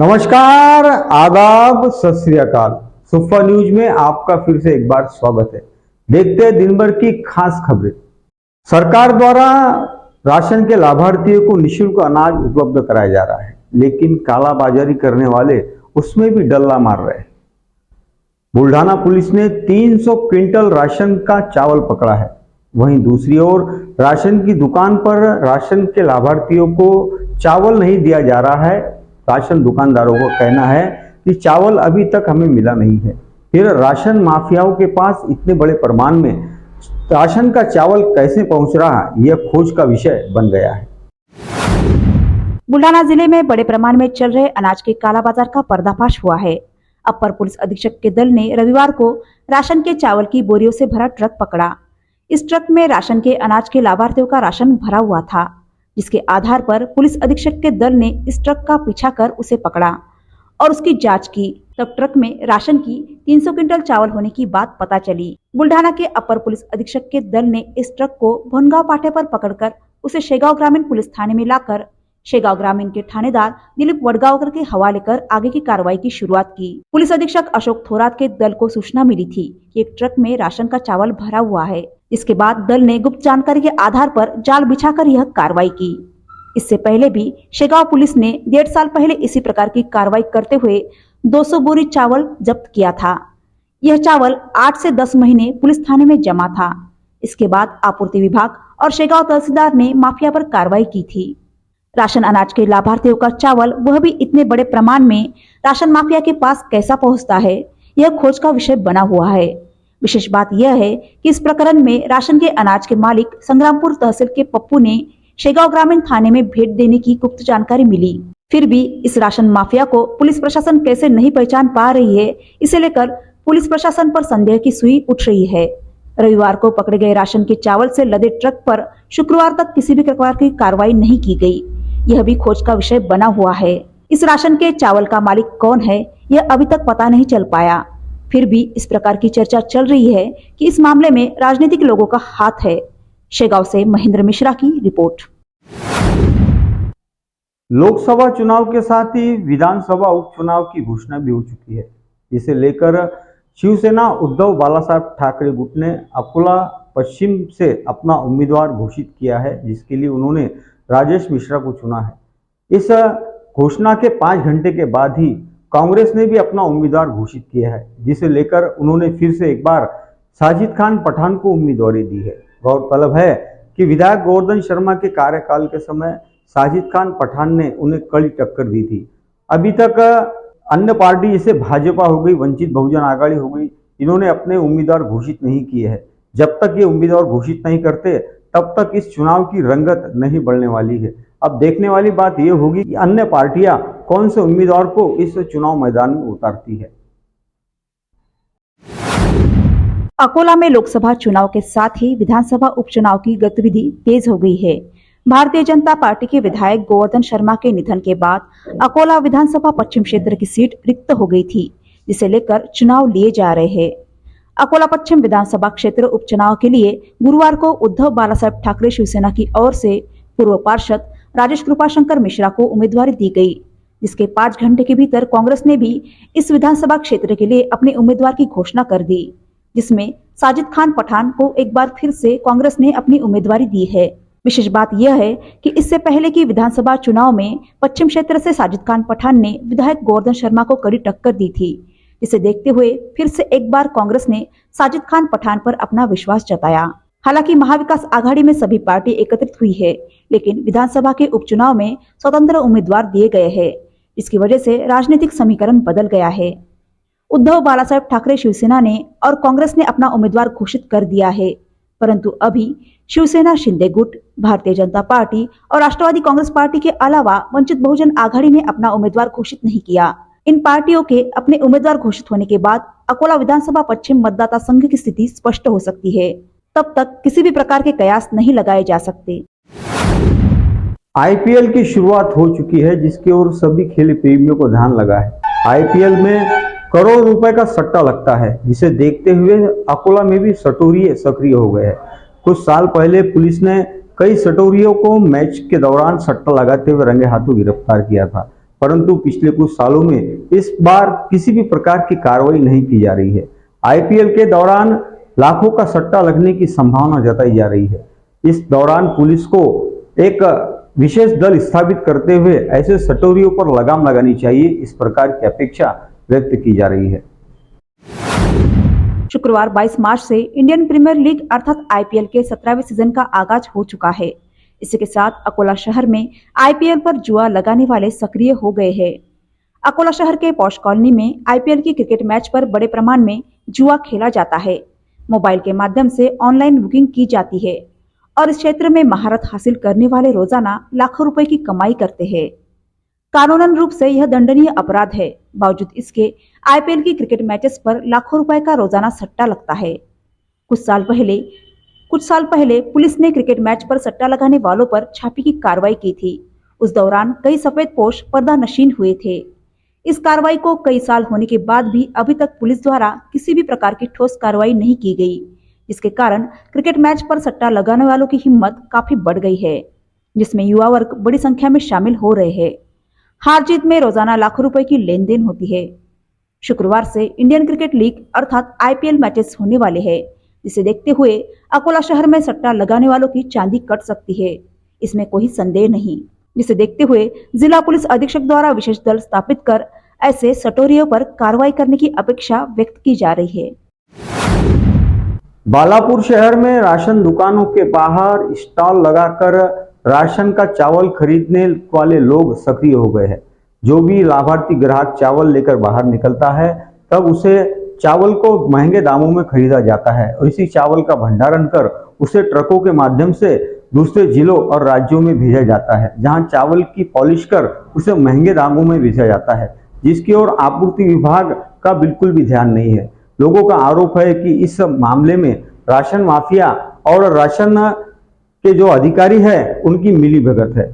नमस्कार, आदाब, सत श्री अकाल। सुपर न्यूज में आपका फिर से एक बार स्वागत है। देखते हैं दिन भर की खास खबरें। सरकार द्वारा राशन के लाभार्थियों को निःशुल्क अनाज उपलब्ध कराया जा रहा है, लेकिन कालाबाजारी करने वाले उसमें भी डल्ला मार रहे हैं। बुल्ढाना पुलिस ने 300 क्विंटल राशन का चावल पकड़ा है। वहीं दूसरी ओर राशन की दुकान पर राशन के लाभार्थियों को चावल नहीं दिया जा रहा है। राशन दुकानदारों का कहना है कि चावल अभी तक हमें मिला नहीं है। फिर राशन माफियाओं के पास इतने बड़े प्रमाण में राशन का चावल कैसे पहुंच रहा है, यह खोज का विषय बन गया है। बुल्ढाना जिले में बड़े प्रमाण में चल रहे अनाज के कालाबाजार का पर्दाफाश हुआ है। अपर पुलिस अधीक्षक के दल ने रविवार को राशन के चावल की बोरियों से भरा ट्रक पकड़ा। इस ट्रक में राशन के अनाज के लाभार्थियों का राशन भरा हुआ था, जिसके आधार पर पुलिस अधीक्षक के दल ने इस ट्रक का पीछा कर उसे पकड़ा और उसकी जांच की। तब ट्रक में राशन की 300 क्विंटल चावल होने की बात पता चली। बुल्ढाना के अपर पुलिस अधीक्षक के दल ने इस ट्रक को भोनगांव पाटे पर पकड़कर उसे शेगांव ग्रामीण पुलिस थाने में लाकर शेगांव ग्रामीण के थानेदार दिलीप वडगांवकर के हवाले कर आगे की कार्रवाई की शुरुआत की। पुलिस अधीक्षक अशोक थोरात के दल को सूचना मिली थी कि एक ट्रक में राशन का चावल भरा हुआ है। इसके बाद दल ने गुप्त जानकारी के आधार पर जाल बिछाकर यह कार्रवाई की। इससे पहले भी शेगांव पुलिस ने 1.5 साल पहले इसी प्रकार की कार्रवाई करते हुए 200 बोरी चावल जब्त किया था। यह चावल 8 से 10 महीने पुलिस थाने में जमा था। इसके बाद आपूर्ति विभाग और शेगांव तहसीलदार ने माफिया पर कार्रवाई की थी। राशन अनाज के लाभार्थियों का चावल, वह भी इतने बड़े प्रमाण में, राशन माफिया के पास कैसा पहुंचता है, यह खोज का विषय बना हुआ है। विशेष बात यह है कि इस प्रकरण में राशन के अनाज के मालिक संग्रामपुर तहसील के पप्पू ने शेगांव ग्रामीण थाने में भेंट देने की गुप्त जानकारी मिली। फिर भी इस राशन माफिया को पुलिस प्रशासन कैसे नहीं पहचान पा रही है, इसे लेकर पुलिस प्रशासन पर संदेह की सुई उठ रही है। रविवार को पकड़े गए राशन के चावल से लदे ट्रक पर शुक्रवार तक किसी भी प्रकार की कार्रवाई नहीं की गई। यह भी खोज का विषय बना हुआ है। इस राशन के चावल का मालिक कौन है, यह अभी तक पता नहीं चल पाया। फिर भी इस प्रकार की चर्चा चल रही है कि इस मामले में राजनीतिक लोगों का हाथ है। शेगांव से महेंद्र मिश्रा की रिपोर्ट। लोकसभा चुनाव के साथ ही विधानसभा उपचुनाव की घोषणा भी हो चुकी है। इसे लेकर शिवसेना उद्धव बालासाहेब ठाकरे गुट ने अकोला पश्चिम से अपना उम्मीदवार घोषित किया है, जिसके लिए उन्होंने राजेश मिश्रा को चुना है। इस घोषणा के 5 घंटे के बाद ही कांग्रेस ने भी अपना उम्मीदवार घोषित किया है, जिसे लेकर उन्होंने फिर से एक बार साजिद खान पठान को उम्मीदवारी दी है। गौरतलब है कि विधायक गोवर्धन शर्मा के कार्यकाल के समय साजिद खान पठान ने उन्हें कड़ी टक्कर दी थी। अभी तक अन्य पार्टी जैसे भाजपा हो गई, वंचित बहुजन आघाड़ी हो गई, इन्होंने अपने उम्मीदवार घोषित नहीं किए हैं। जब तक ये उम्मीदवार घोषित नहीं करते, तब तक इस चुनाव की रंगत नहीं बढ़ने वाली है। अब देखने वाली बात यह होगी कि अन्य पार्टियां कौन से उम्मीदवार को इस चुनाव मैदान में उतारती है। अकोला में लोकसभा चुनाव के साथ ही विधानसभा उपचुनाव की गतिविधि तेज हो गई है। भारतीय जनता पार्टी के विधायक गोवर्धन शर्मा के निधन के बाद अकोला विधानसभा पश्चिम क्षेत्र की सीट रिक्त हो गई थी, जिसे लेकर चुनाव लिए जा रहे हैं। अकोला पश्चिम विधानसभा क्षेत्र उपचुनाव के लिए गुरुवार को उद्धव बालासाहेब ठाकरे शिवसेना की ओर से पूर्व पार्षद राजेश कृपाशंकर मिश्रा को उम्मीदवारी दी गई, जिसके 5 घंटे के भीतर कांग्रेस ने भी इस विधानसभा क्षेत्र के लिए अपने उम्मीदवार की घोषणा कर दी, जिसमें साजिद खान पठान को एक बार फिर से कांग्रेस ने अपनी उम्मीदवारी दी है। विशेष बात यह है कि इससे पहले की विधानसभा चुनाव में पश्चिम क्षेत्र से साजिद खान पठान ने विधायक गोवर्धन शर्मा को कड़ी टक्कर दी थी, जिसे देखते हुए फिर से एक बार कांग्रेस ने साजिद खान पठान पर अपना विश्वास जताया। हालांकि महाविकास आघाड़ी में सभी पार्टी एकत्रित हुई है, लेकिन विधानसभा के उपचुनाव में स्वतंत्र उम्मीदवार दिए गए हैं, इसकी वजह से राजनीतिक समीकरण बदल गया है। उद्धव बालासाहेब ठाकरे शिवसेना ने और कांग्रेस ने अपना उम्मीदवार घोषित कर दिया है, परंतु अभी शिवसेना शिंदे गुट, भारतीय जनता पार्टी और राष्ट्रवादी कांग्रेस पार्टी के अलावा वंचित बहुजन आघाड़ी ने अपना उम्मीदवार घोषित नहीं किया। इन पार्टियों के अपने उम्मीदवार घोषित होने के बाद अकोला विधानसभा पश्चिम मतदाता संघ की स्थिति स्पष्ट हो सकती है। तब तक किसी भी प्रकार के कयास नहीं लगाए जा सकते। आईपीएल की शुरुआत हो चुकी है, जिसकी ओर सभी खेल प्रेमियों को ध्यान लगा है। आईपीएल में करोड़ रुपए का सट्टा लगता है, जिसे देखते हुए अकोला में भी सटोरिये सक्रिय हो गए हैं। कुछ साल पहले पुलिस ने कई सटोरियों को मैच के दौरान सट्टा लगाते हुए रंगे हाथों गिरफ्तार किया था। परंतु पिछले कुछ सालों में इस बार किसी भी प्रकार की कार्रवाई नहीं की जा रही है। आईपीएल के दौरान लाखों का सट्टा लगने की संभावना जताई जा रही है। इस दौरान पुलिस को एक विशेष दल स्थापित करते हुए ऐसे सटोरियों पर लगाम लगानी चाहिए, इस प्रकार की अपेक्षा व्यक्त की जा रही है। शुक्रवार 22 मार्च से इंडियन प्रीमियर लीग अर्थात आईपीएल के 17वें सीजन का आगाज हो चुका है। इसी के साथ अकोला शहर में आईपीएल पर जुआ लगाने वाले सक्रिय हो गए हैं। अकोला शहर के पॉश कॉलोनी में आईपीएल की क्रिकेट मैच पर बड़े प्रमाण में जुआ खेला जाता है। मोबाइल के माध्यम से ऑनलाइन बुकिंग की जाती है और इस क्षेत्र में महारत हासिल करने वाले रोजाना लाखों रुपए की कमाई करते हैं। कानूनन रूप से यह दंडनीय अपराध है। बावजूद इसके आईपीएल की क्रिकेट मैचेस पर लाखों रुपए का रोजाना सट्टा लगता है। कुछ साल पहले पुलिस ने क्रिकेट मैच पर सट्टा लगाने वालों पर छापे की कार्रवाई की थी। उस दौरान कई सफेदपोश पर्दानशीन हुए थे। इस कार्रवाई को कई साल होने के बाद भी अभी तक पुलिस द्वारा किसी भी प्रकार की ठोस कार्रवाई नहीं की गई, जिसके कारण क्रिकेट मैच पर सट्टा लगाने वालों की हिम्मत काफी बढ़ गई है, जिसमें युवा वर्ग बड़ी संख्या में शामिल हो रहे हैं। हार जीत में रोजाना लाखों रुपए की लेन देन होती है। शुक्रवार से इंडियन क्रिकेट लीग अर्थात आईपीएल मैचेस होने वाले हैं, जिसे देखते हुए अकोला शहर में सट्टा लगाने वालों की चांदी कट सकती है, इसमें कोई संदेह नहीं। जिसे देखते हुए जिला पुलिस अधीक्षक द्वारा विशेष दल स्थापित कर ऐसे सटोरियों पर कार्रवाई करने की अपेक्षा व्यक्त की जा रही है। बालापुर शहर में राशन दुकानों के बाहर स्टॉल लगाकर राशन का चावल खरीदने वाले लोग सक्रिय हो गए हैं। जो भी लाभार्थी ग्राहक चावल लेकर बाहर निकलता है तब उसे चावल को महंगे दामों में खरीदा जाता है और इसी चावल का भंडारण कर उसे ट्रकों के माध्यम से दूसरे जिलों और राज्यों में भेजा जाता है, जहां चावल की पॉलिश कर उसे महंगे दामों में बेचा जाता है, जिसकी ओर आपूर्ति विभाग का बिल्कुल भी ध्यान नहीं है। लोगों का आरोप है कि इस मामले में राशन माफिया और राशन के जो अधिकारी है उनकी मिलीभगत है।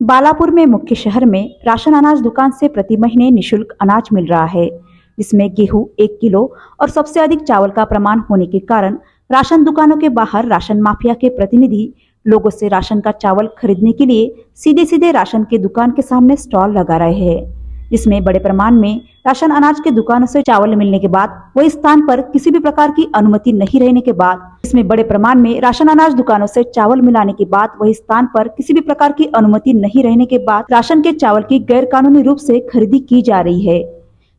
बालापुर में मुख्य शहर में राशन अनाज दुकान से प्रति महीने निशुल्क अनाज मिल रहा है, जिसमें गेहूं 1 किलो और सबसे अधिक चावल का प्रमाण होने के कारण राशन दुकानों के बाहर राशन माफिया के प्रतिनिधि लोगों से राशन का चावल खरीदने के लिए सीधे सीधे राशन के दुकान के सामने स्टॉल लगा रहे हैं, जिसमें बड़े प्रमाण में राशन अनाज के दुकानों से चावल मिलने के बाद वही स्थान पर किसी भी प्रकार की अनुमति नहीं रहने के बाद इसमें बड़े प्रमाण में राशन अनाज दुकानों से चावल मिलाने के बाद वही स्थान पर किसी भी प्रकार की अनुमति नहीं रहने के बाद राशन के चावल की गैर कानूनी रूप से खरीदी की जा रही है,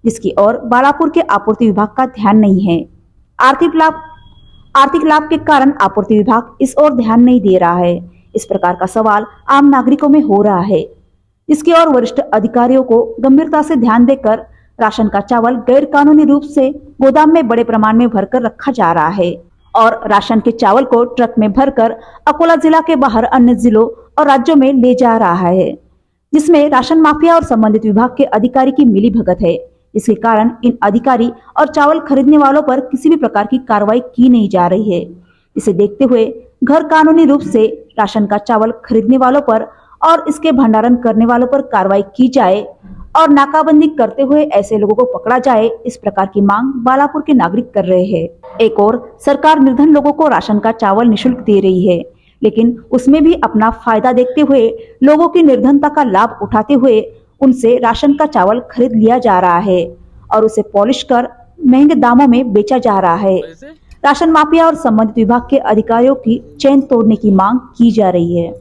जिसकी ओर बालापुर के आपूर्ति विभाग का ध्यान नहीं है। आर्थिक लाभ के कारण आपूर्ति विभाग इस ओर ध्यान नहीं दे रहा है। इस प्रकार का सवाल आम नागरिकों में हो रहा है, इसकी ओर वरिष्ठ अधिकारियों को गंभीरता से ध्यान देकर राशन का चावल गैर कानूनी रूप से गोदाम में बड़े प्रमाण में भरकर रखा जा रहा है और राशन के चावल को ट्रक में भरकर अकोला जिला के बाहर अन्य जिलों और राज्यों में ले जा रहा है, जिसमें राशन माफिया और संबंधित विभाग के अधिकारी की मिलीभगत है। इसके कारण इन अधिकारी और चावल खरीदने वालों पर किसी भी प्रकार की कार्रवाई की नहीं जा रही है। इसे देखते हुए गैर कानूनी रूप से राशन का चावल खरीदने वालों पर और इसके भंडारण करने वालों पर कार्रवाई की जाए और नाकाबंदी करते हुए ऐसे लोगों को पकड़ा जाए, इस प्रकार की मांग बालापुर के नागरिक कर रहे हैं। एक और सरकार निर्धन लोगों को राशन का चावल निःशुल्क दे रही है, लेकिन उसमें भी अपना फायदा देखते हुए लोगों की निर्धनता का लाभ उठाते हुए उनसे राशन का चावल खरीद लिया जा रहा है और उसे पॉलिश कर महंगे दामों में बेचा जा रहा है। राशन माफिया और संबंधित विभाग के अधिकारियों की चैन तोड़ने की मांग की जा रही है।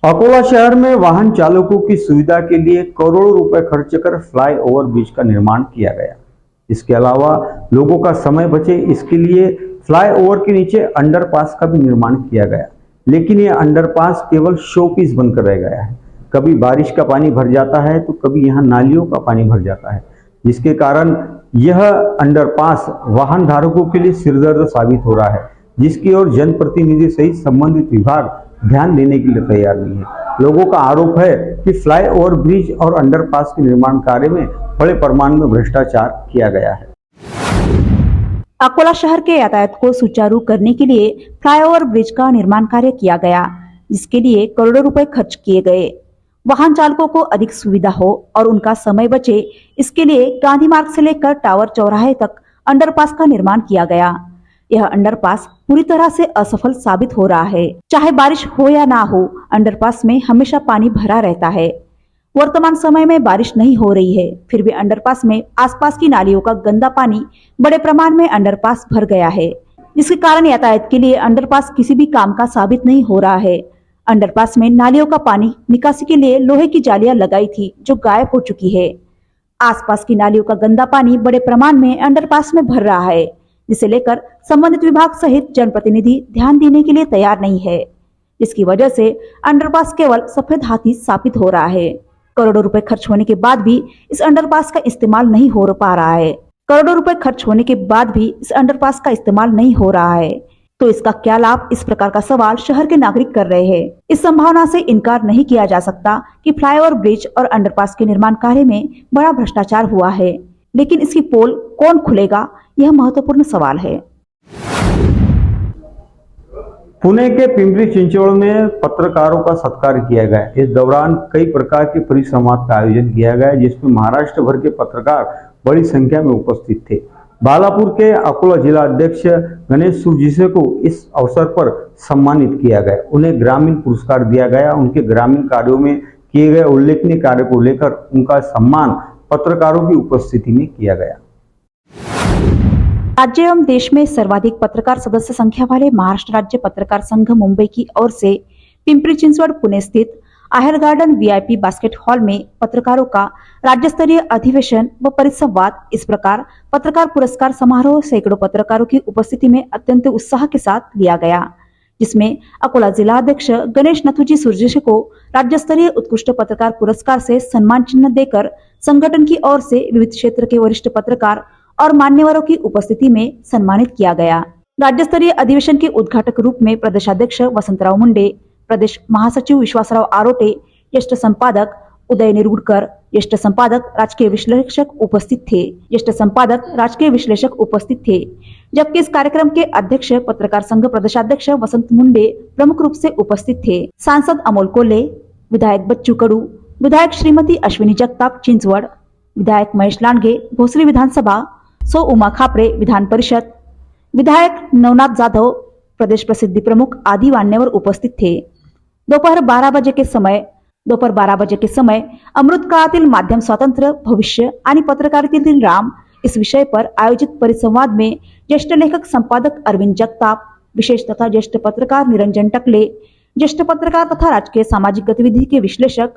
अकोला शहर में वाहन चालकों की सुविधा के लिए करोड़ों रुपए खर्च कर फ्लाईओवर ब्रिज का निर्माण किया गया। इसके अलावा लोगों का समय बचे इसके लिए फ्लाईओवर के नीचे अंडरपास का भी निर्माण किया गया, लेकिन ये अंडरपास केवल शो पीस बनकर रह गया है। कभी बारिश का पानी भर जाता है तो कभी यहाँ नालियों का पानी भर जाता है, जिसके कारण यह अंडरपास वाहन धारकों के लिए सिरदर्द साबित हो रहा है, जिसकी ओर जनप्रतिनिधि सहित संबंधित विभाग ध्यान देने के लिए तैयार नहीं है। लोगों का आरोप है कि फ्लाईओवर ब्रिज और अंडरपास के निर्माण कार्य में बड़े पैमाने में भ्रष्टाचार किया गया है। अकोला शहर के यातायात को सुचारू करने के लिए फ्लाईओवर ब्रिज का निर्माण कार्य किया गया, जिसके लिए करोड़ों रुपए खर्च किए गए। वाहन चालकों को अधिक सुविधा हो और उनका समय बचे, इसके लिए गांधी मार्ग से लेकर टावर चौराहे तक अंडरपास का निर्माण किया गया। यह अंडरपास पूरी तरह से असफल साबित हो रहा है। चाहे बारिश हो या ना हो, अंडरपास में हमेशा पानी भरा रहता है। वर्तमान समय में बारिश नहीं हो रही है, फिर भी अंडरपास में आसपास की नालियों का गंदा पानी बड़े प्रमाण में अंडरपास भर गया है, जिसके कारण यातायात के लिए अंडरपास किसी भी काम का साबित नहीं हो रहा है। अंडरपास में नालियों का पानी निकासी के लिए लोहे की जालियां लगाई थी, जो गायब हो चुकी है। आसपास की नालियों का गंदा पानी बड़े प्रमाण में अंडरपास में भर रहा है, जिसे लेकर संबंधित विभाग सहित जनप्रतिनिधि ध्यान देने के लिए तैयार नहीं है, जिसकी वजह से अंडरपास केवल सफेद हाथी साबित हो रहा है। करोड़ों रुपए खर्च होने के बाद भी इस अंडरपास का इस्तेमाल नहीं हो पा रहा है। करोड़ों रुपए खर्च होने के बाद भी इस अंडरपास का इस्तेमाल नहीं हो रहा है, तो इसका क्या लाभ? इस प्रकार का सवाल शहर के नागरिक कर रहे हैं। इस संभावना से इनकार नहीं किया जा सकता कि फ्लाईओवर ब्रिज और अंडरपास के निर्माण कार्य में बड़ा भ्रष्टाचार हुआ है, लेकिन इसकी पोल कौन खुलेगा, यह महत्वपूर्ण सवाल है। पुणे के पिंपरी चिंचवड़ में पत्रकारों का सत्कार किया गया। इस दौरान कई प्रकार के परिसंवाद का आयोजन किया गया, जिसमें महाराष्ट्र भर के पत्रकार बड़ी संख्या में उपस्थित थे। बालापुर के अकोला जिला अध्यक्ष गणेश सुरजीसे को इस अवसर पर सम्मानित किया गया। उन्हें ग्रामीण पुरस्कार दिया गया। उनके ग्रामीण कार्यों में किए गए उल्लेखनीय कार्य को लेकर उनका सम्मान पत्रकारों की उपस्थिति में किया गया। राज्य एवं देश में सर्वाधिक पत्रकार सदस्य संख्या वाले महाराष्ट्र राज्य पत्रकार संघ मुंबई की ओर से पिंपरी चिंचवड़ पुणे स्थित आहेर गार्डन वीआईपी बास्केट हॉल में पत्रकारों का राज्य स्तरीय अधिवेशन व परिसंवाद, इस प्रकार पत्रकार पुरस्कार समारोह सैकड़ों पत्रकारों की उपस्थिति में अत्यंत उत्साह के साथ लिया गया, जिसमें अकोला जिला अध्यक्ष गणेश नथुजी सुरजेश को राज्य स्तरीय उत्कृष्ट पत्रकार पुरस्कार से सम्मान चिन्ह देकर संगठन की ओर से विविध क्षेत्र के वरिष्ठ पत्रकार और मान्यवरों की उपस्थिति में सम्मानित किया गया। राज्य स्तरीय अधिवेशन के उद्घाटक रूप में प्रदेशाध्यक्ष वसंतराव मुंडे, प्रदेश महासचिव विश्वासराव आरोटे, ज्येष्ठ संपादक उदय निरुडकर, ज्येष्ठ संपादक राजकीय विश्लेषक उपस्थित थे। जबकि इस कार्यक्रम के अध्यक्ष पत्रकार संघ प्रदेशाध्यक्ष वसंत मुंडे प्रमुख रूप से उपस्थित थे। सांसद अमोल कोल्हे, विधायक बच्चू कडू, विधायक श्रीमती अश्विनी जगताप चिंचवड, विधायक महेश लांडगे भोसरी विधानसभा, सौ उमा खापरे विधान परिषद, विधायक नवनाथ जाधव प्रदेश प्रसिद्धि प्रमुख आदि मान्यवर उपस्थित थे। दोपहर 12 बजे के समय अमृत काळातील माध्यम स्वातंत्र्य, भविष्य आणि पत्रकारितेतील राम इस विषय पर आयोजित परिसंवाद में ज्येष्ठ लेखक संपादक अरविंद जगताप, विशेष तथा ज्येष्ठ पत्रकार निरंजन टकले, ज्येष्ठ पत्रकार तथा राजकीय सामाजिक गतिविधि के विश्लेषक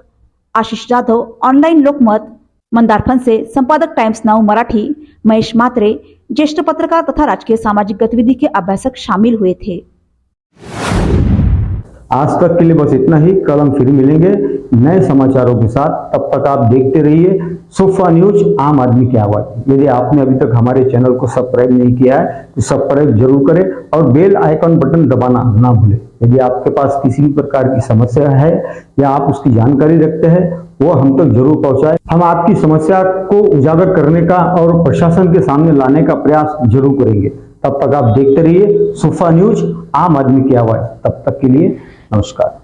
आशीष जाधव, ऑनलाइन लोकमत मंदार फनसे, संपादक टाइम्स नाउ मराठी महेश मात्रे, ज्येष्ठ पत्रकार तथा राजकीय सामाजिक गतिविधि के अभ्यासक शामिल हुए थे। आज तक के लिए बस इतना ही। कल हम फिर मिलेंगे नए समाचारों के साथ। तब तक आप देखते रहिए सोफा न्यूज, आम आदमी की आवाज। यदि आपने अभी तक हमारे चैनल को सब्सक्राइब नहीं किया है तो सब्सक्राइब जरूर करें और बेल आइकन बटन दबाना ना भूलें। यदि आपके पास किसी भी प्रकार की समस्या है या आप उसकी जानकारी रखते हैं, वो हम तक जरूर पहुंचाएं। हम आपकी समस्या को उजागर करने का और प्रशासन के सामने लाने का प्रयास जरूर करेंगे। तब तक आप देखते रहिए सोफा न्यूज, आम आदमी की आवाज। तब तक के लिए नमस्कार।